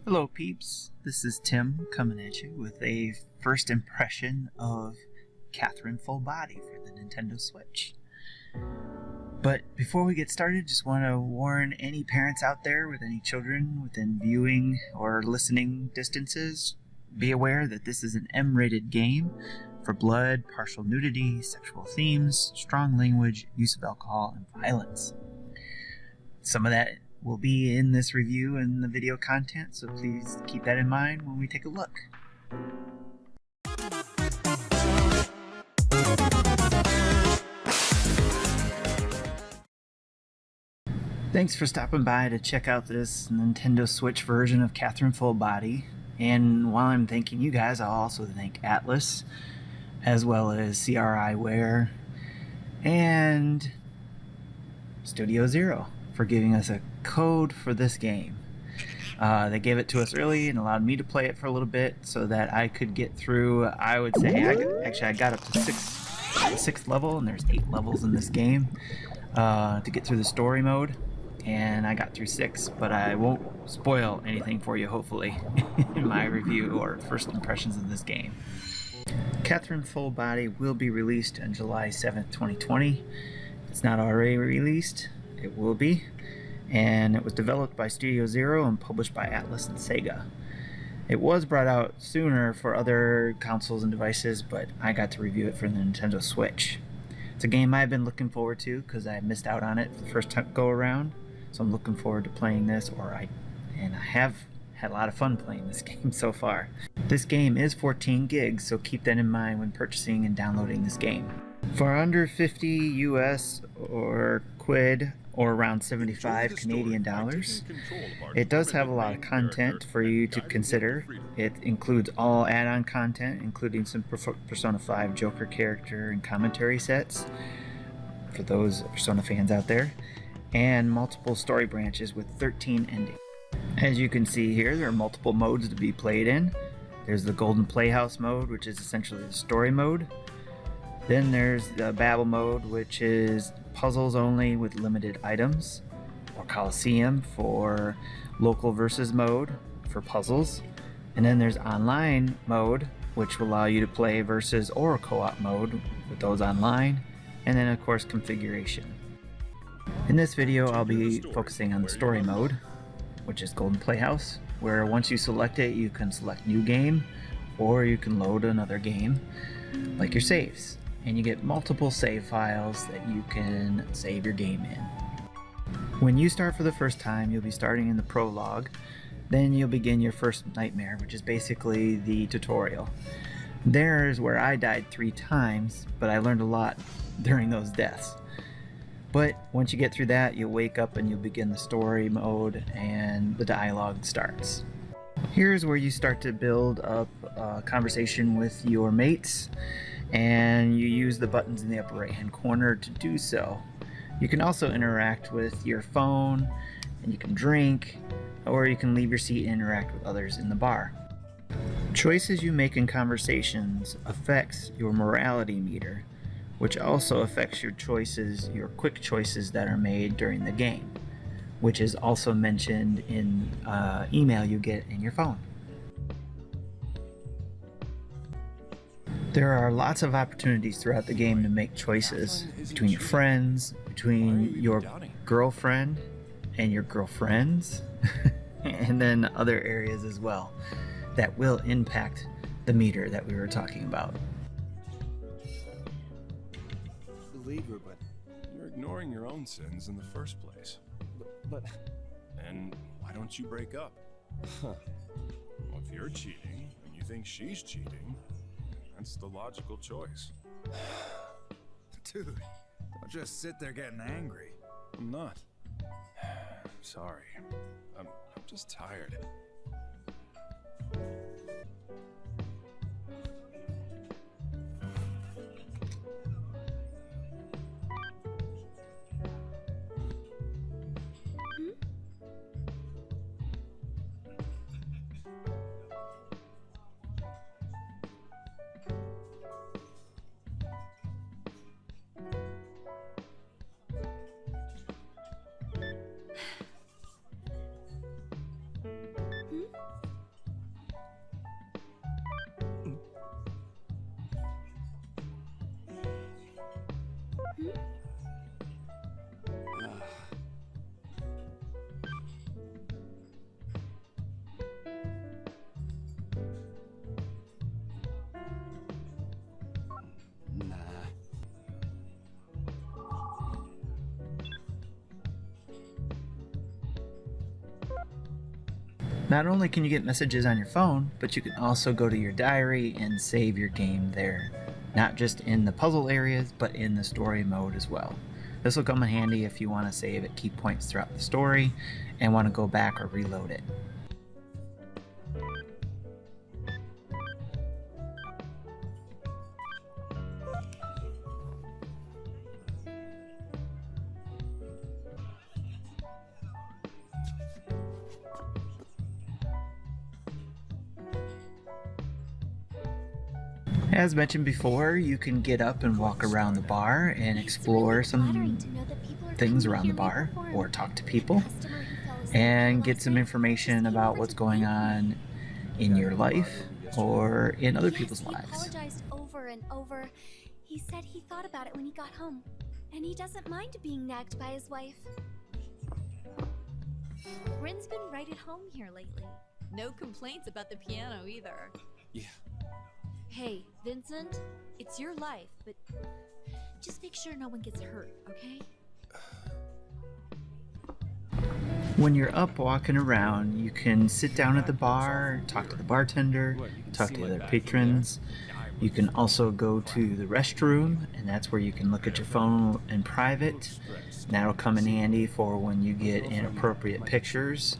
Hello peeps, this is Tim coming at you with a first impression of Catherine Full Body for the Nintendo Switch. But before we get started, just want to warn any parents out there with any children within viewing or listening distances, be aware that this is an M-rated game for blood, partial nudity, sexual themes, strong language, use of alcohol, and violence. Some of that will be in this review and the video content, so please keep that in mind when we take a look. Thanks for stopping by to check out this Nintendo Switch version of Catherine Full Body. And while I'm thanking you guys, I'll also thank Atlas, as well as CRIware and Studio Zero for giving us a code for this game. They gave it to us early and allowed me to play it for a little bit so that I could get through, I would say, I got up to sixth level, and there's 8 levels in this game to get through the story mode, and I got through 6, but I won't spoil anything for you, hopefully, in my review or first impressions of this game. Catherine Full Body will be released on July 7th, 2020. If it's not already released, it will be, and it was developed by Studio Zero and published by Atlas and Sega. It was brought out sooner for other consoles and devices, but I got to review it for the Nintendo Switch. It's a game I've been looking forward to because I missed out on it the first time go around, so I'm looking forward to playing this, and I have had a lot of fun playing this game so far. This game is 14 gigs, so keep that in mind when purchasing and downloading this game. For under 50 US or quid, or around 75 Canadian dollars. It does have a lot of content for you to consider. It includes all add-on content, including some Persona 5 Joker character and commentary sets, for those Persona fans out there, and multiple story branches with 13 endings. As you can see here, there are multiple modes to be played in. There's the Golden Playhouse mode, which is essentially the story mode. Then there's the Babel mode, which is puzzles only with limited items, or Coliseum for local versus mode for puzzles. And then there's online mode, which will allow you to play versus or co-op mode with those online. And then of course configuration. In this video I'll be focusing on the story mode, which is Golden Playhouse, where once you select it you can select new game, or you can load another game, like your saves. And you get multiple save files that you can save your game in. When you start for the first time, you'll be starting in the prologue. Then you'll begin your first nightmare, which is basically the tutorial. There's where I died 3 times, but I learned a lot during those deaths. But once you get through that, you'll wake up and you'll begin the story mode, and the dialogue starts. Here's where you start to build up a conversation with your mates, and you use the buttons in the upper right hand corner to do so. You can also interact with your phone, and you can drink, or you can leave your seat and interact with others in the bar. Choices you make in conversations affects your morality meter, which also affects your choices, your quick choices that are made during the game, which is also mentioned in email you get in your phone. There are lots of opportunities throughout the game to make choices between your friends, between your girlfriend and your girlfriends, and then other areas as well that will impact the meter that we were talking about. Believe her, but you're ignoring your own sins in the first place. But... And why don't you break up? Well, if you're cheating and you think she's cheating, that's the logical choice. Dude, don't just sit there getting angry. I'm not. Sorry. I'm just tired. Nah. Not only can you get messages on your phone, but you can also go to your diary and save your game there. Not just in the puzzle areas, but in the story mode as well. This will come in handy if you want to save at key points throughout the story and want to go back or reload it. As mentioned before, you can get up and walk around the bar and explore some things around the bar or talk to people and get some information about what's going on in your life or in other people's lives. He apologized over and over. He said he thought about it when he got home, and he doesn't mind being nagged by his wife. Bryn's been right at home here lately. No complaints about the piano either. Yeah. Hey, Vincent, it's your life, but just make sure no one gets hurt, okay? When you're up walking around, you can sit down at the bar, talk to the bartender, talk to other patrons. You can also go to the restroom, and that's where you can look at your phone in private. And that'll come in handy for when you get inappropriate pictures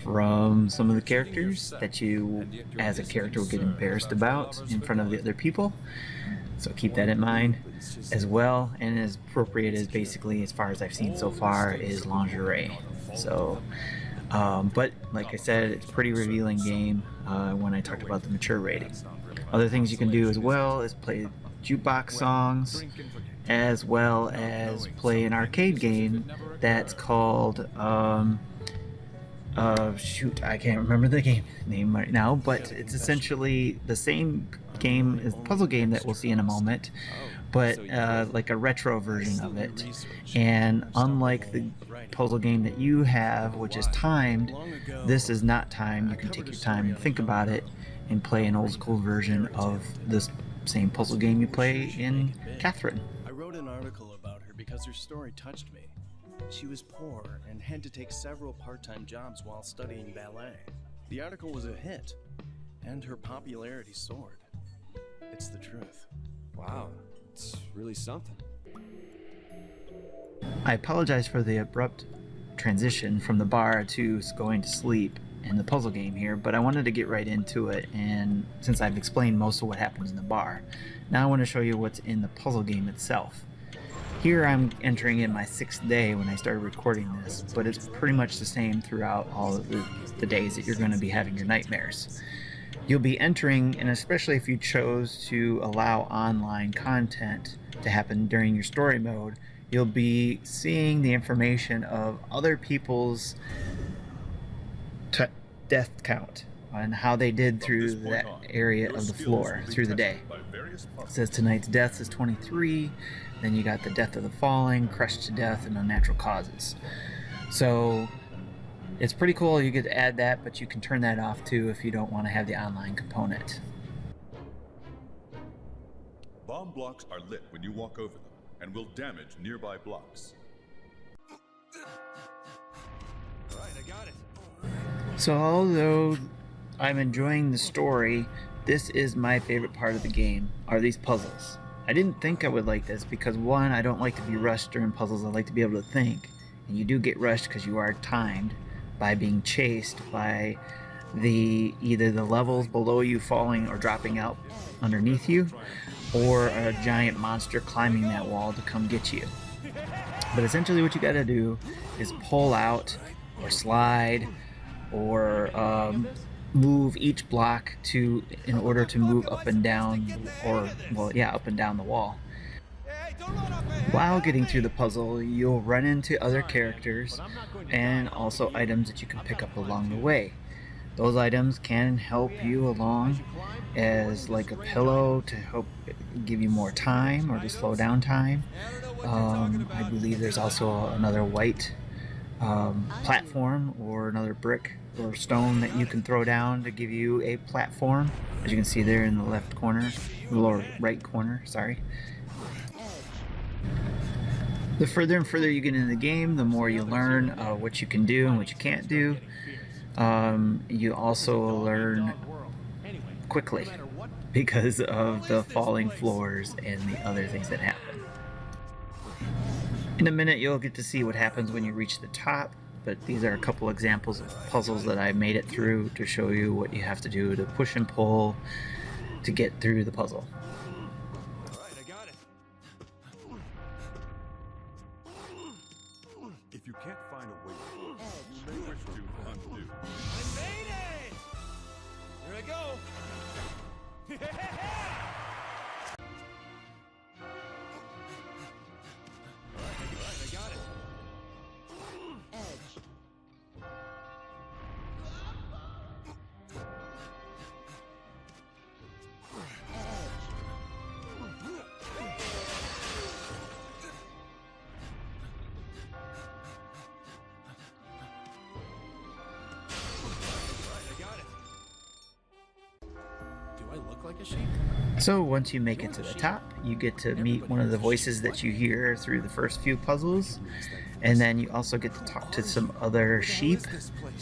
from some of the characters that you, as a character, will get embarrassed about in front of the other people. So keep that in mind as well. And as appropriate as basically, as far as I've seen so far, is lingerie. So, but like I said, it's a pretty revealing game when I talked about the mature rating. Other things you can do as well is play jukebox songs, as well as play an arcade game that's called shoot, I can't remember the game name right now, but it's essentially the same game as the puzzle game that we'll see in a moment, but like a retro version of it. And unlike the puzzle game that you have, which is timed, this is not timed. You can take your time and think about it and play an old school version of this same puzzle game you play in Catherine. I wrote an article about her because her story touched me. She was poor and had to take several part-time jobs while studying ballet. The article was a hit, and her popularity soared. It's the truth. Wow, it's really something. I apologize for the abrupt transition from the bar to going to sleep in the puzzle game here, but I wanted to get right into it, and since I've explained most of what happens in the bar, now I want to show you what's in the puzzle game itself. Here I'm entering in my 6th day when I started recording this, but it's pretty much the same throughout all of the days that you're going to be having your nightmares. You'll be entering, and especially if you chose to allow online content to happen during your story mode, you'll be seeing the information of other people's death count and how they did through that area of the floor through the day. It says tonight's deaths is 23, then you got the death of the falling, crushed to death, and unnatural causes. So it's pretty cool. You get to add that, but you can turn that off too if you don't want to have the online component. Bomb blocks are lit when you walk over them and will damage nearby blocks. Alright, I got it. So although I'm enjoying the story, this is my favorite part of the game, are these puzzles. I didn't think I would like this because, one, I don't like to be rushed during puzzles. I like to be able to think, and you do get rushed because you are timed by being chased by either the levels below you falling or dropping out underneath you, or a giant monster climbing that wall to come get you. But essentially what you got to do is pull out or slide or move each block in order to move up and down, up and down the wall. While getting through the puzzle, you'll run into other characters and also items that you can pick up along the way. Those items can help you along as like a pillow to help give you more time or to slow down time. I believe there's also another white platform or another brick or stone that you can throw down to give you a platform, as you can see there in the left corner, lower right corner, sorry. The further and further you get into the game, the more you learn what you can do and what you can't do. You also learn quickly because of the falling floors and the other things that happen. In a minute you'll get to see what happens when you reach the top, but these are a couple examples of puzzles that I made it through to show you what you have to do to push and pull to get through the puzzle. Alright, I got it. If you can't find a way through, you may wish to undo. I made it! Here I go! Alright, I got it. Do I look like a sheep? So once you make it to the top, you get to meet one of the voices that you hear through the first few puzzles, and then you also get to talk to some other sheep,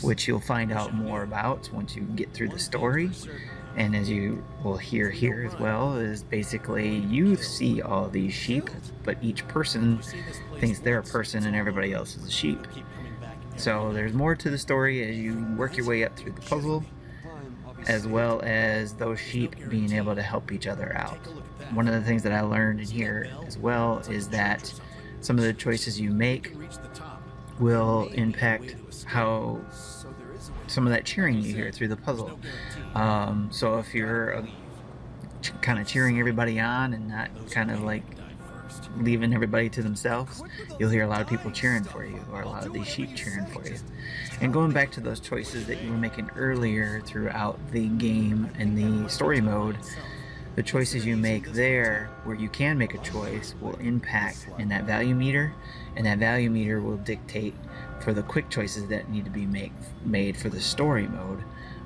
which you'll find out more about once you get through the story. And as you will hear here as well, is basically you see all these sheep, but each person thinks they're a person and everybody else is a sheep. So there's more to the story as you work your way up through the puzzle, as well as those sheep being able to help each other out. One of the things that I learned in here as well is that some of the choices you make will impact how some of that cheering you hear through the puzzle. So if you're kind of cheering everybody on and not kind of like leaving everybody to themselves, you'll hear a lot of people cheering for you, or a lot of these sheep cheering for you. And going back to those choices that you were making earlier throughout the game in the story mode, the choices you make there where you can make a choice will impact in that value meter, and that value meter will dictate for the quick choices that need to be made for the story mode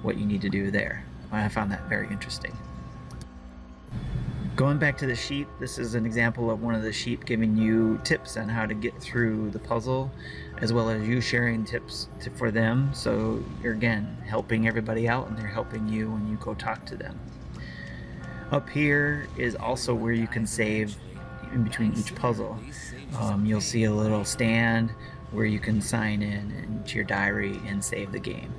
what you need to do there. I found that very interesting. Going back to the sheep, this is an example of one of the sheep giving you tips on how to get through the puzzle, as well as you sharing tips for them. So you're again helping everybody out and they're helping you when you go talk to them. Up here is also where you can save in between each puzzle. You'll see a little stand where you can sign in into your diary and save the game.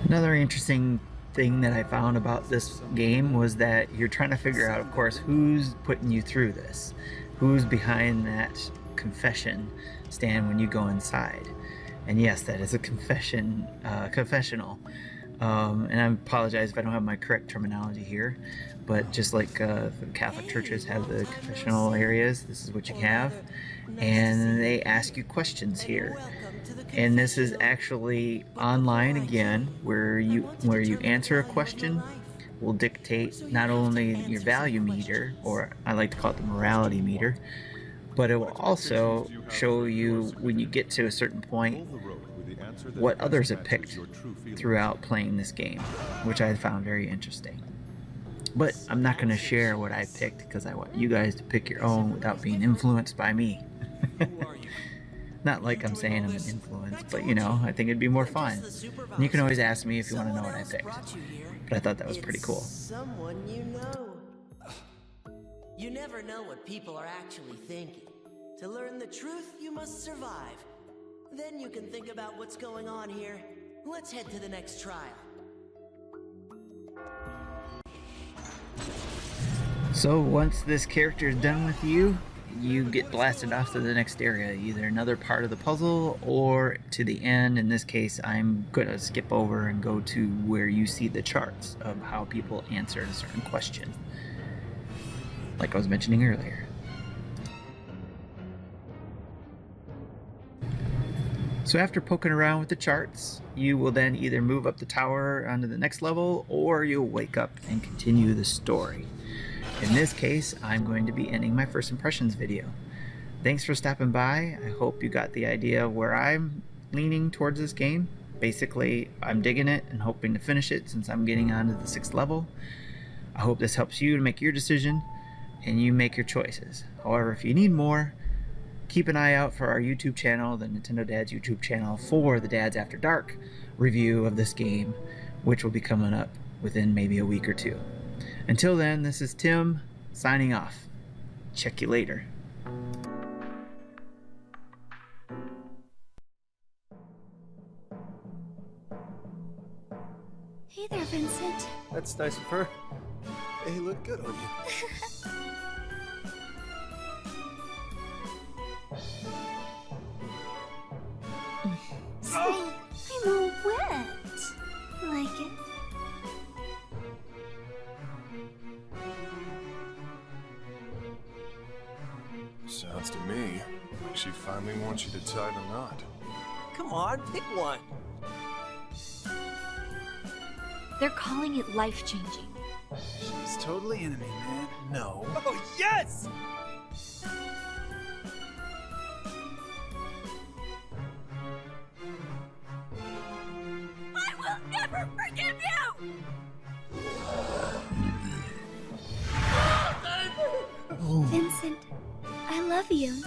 Another interesting thing that I found about this game was that you're trying to figure out, of course, who's putting you through this. Who's behind that confession stand when you go inside. And yes, that is a confessional. And I apologize if I don't have my correct terminology here, but just like the Catholic churches have the confessional areas, this is what you have. And they ask you questions here. And this is actually online again, where you answer a question will dictate not only your value meter, or I like to call it the morality meter, but it will also show you when you get to a certain point what others have picked throughout playing this game, which I found very interesting. But I'm not going to share what I picked because I want you guys to pick your own without being influenced by me. Not like I'm saying I'm an influence, but you know, I think it'd be more fun. And you can always ask me if you want to know what I picked. But I thought that was pretty cool. Someone you know. You never know what people are actually thinking. To learn the truth, you must survive. Then you can think about what's going on here. Let's head to the next trial. So once this character is done with you, you get blasted off to the next area, either another part of the puzzle or to the end. In this case, I'm going to skip over and go to where you see the charts of how people answered a certain question, like I was mentioning earlier. So after poking around with the charts, you will then either move up the tower onto the next level, or you'll wake up and continue the story. In this case, I'm going to be ending my first impressions video. Thanks for stopping by. I hope you got the idea of where I'm leaning towards this game. Basically, I'm digging it and hoping to finish it since I'm getting onto the 6th level. I hope this helps you to make your decision and you make your choices. However, if you need more, keep an eye out for our YouTube channel, the Nintendo Dads YouTube channel, for the Dads After Dark review of this game, which will be coming up within maybe a week or two. Until then, this is Tim signing off. Check you later. Hey there, Vincent. That's nice of her. They look good on you. Say, I'm all wet. Like it? Sounds to me like she finally wants you to tie the knot. Come on, pick one. They're calling it life-changing. She's totally into me, man. No. Oh, yes! I will never forgive you! Vincent, I love you.